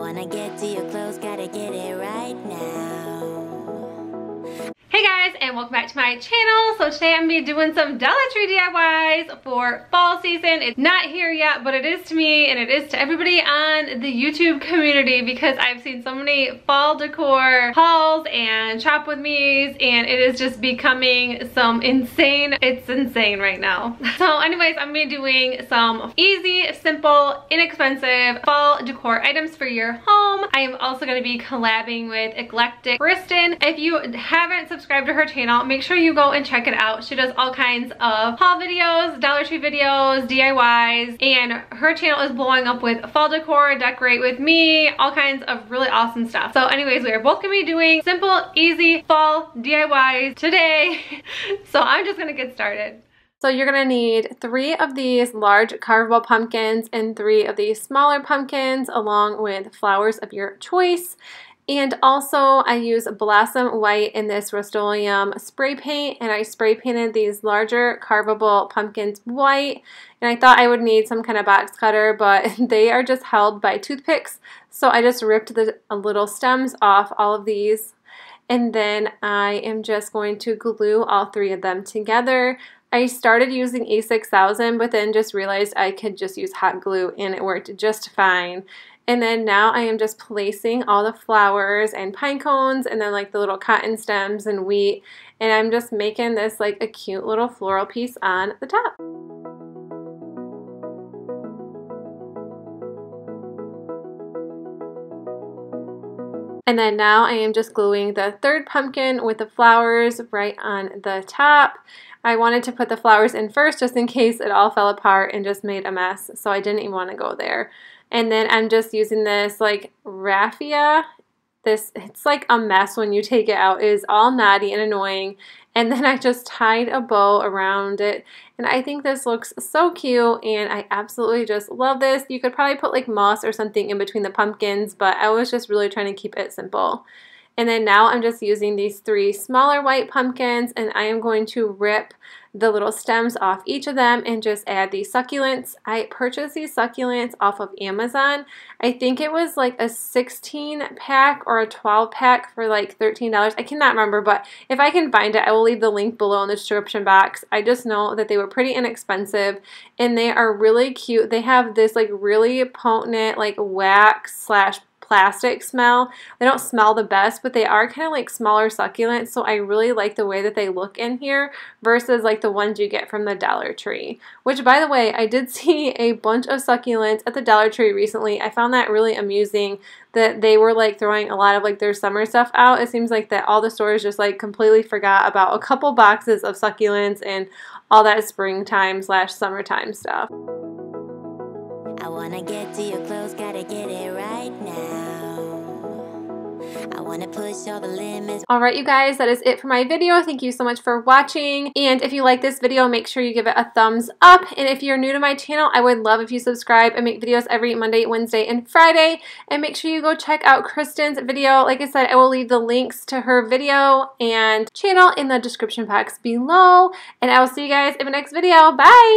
wanna get to your clothes, gotta get it right now. Hey guys, and welcome back to my channel. So today I'm gonna be doing some Dollar Tree DIYs for fall season. It's not here yet, but it is to me and it is to everybody on the YouTube community because I've seen so many fall decor hauls and shop with me's, and it is just becoming it's insane right now. So anyways, I'm gonna be doing some easy, simple, inexpensive fall decor items for your home. I am also gonna be collabing with Eclectic Kristen. If you haven't subscribed to her channel, make sure you go and check it out. She does all kinds of haul videos, Dollar Tree videos, DIYs, and her channel is blowing up with fall decor, decorate with me, all kinds of really awesome stuff. So anyways, we are both gonna be doing simple, easy fall DIYs today. So I'm just gonna get started. So you're gonna need 3 of these large carvable pumpkins and 3 of these smaller pumpkins along with flowers of your choice. And also I use Blossom White in this Rust-Oleum spray paint, and I spray painted these larger carvable pumpkins white. And I thought I would need some kind of box cutter, but they are just held by toothpicks. So I just ripped the little stems off all of these. And then I am just going to glue all 3 of them together. I started using A6000, but then just realized I could just use hot glue and it worked just fine. And then now I am just placing all the flowers and pine cones and then like the little cotton stems and wheat. And I'm just making this like a cute little floral piece on the top. And then now I am just gluing the 3rd pumpkin with the flowers right on the top. I wanted to put the flowers in first just in case it all fell apart and just made a mess, so I didn't even want to go there. And then I'm just using this like raffia. It's like a mess when you take it out. It is all knotty and annoying. And then I just tied a bow around it. And I think this looks so cute and I absolutely just love this. You could probably put like moss or something in between the pumpkins, but I was just really trying to keep it simple. And then now I'm just using these 3 smaller white pumpkins and I am going to rip the little stems off each of them and just add these succulents. I purchased these succulents off of Amazon. I think it was like a 16 pack or a 12 pack for like $13. I cannot remember, but if I can find it, I will leave the link below in the description box. I just know that they were pretty inexpensive and they are really cute. They have this like really potent like wax slash plastic smell. They don't smell the best, but they are kind of like smaller succulents, so I really like the way that they look in here versus like the ones you get from the Dollar Tree. Which, by the way, I did see a bunch of succulents at the Dollar Tree recently. I found that really amusing that they were like throwing a lot of like their summer stuff out. It seems like that all the stores just like completely forgot about a couple boxes of succulents and all that springtime slash summertime stuff. I wanna get to your clothes, gotta get it right now. I wanna push all the limits. Alright you guys, that is it for my video. Thank you so much for watching. And if you like this video, make sure you give it a thumbs up. And if you're new to my channel, I would love if you subscribe. I make videos every Monday, Wednesday, and Friday. And make sure you go check out Kristen's video. Like I said, I will leave the links to her video and channel in the description box below. And I will see you guys in the next video. Bye!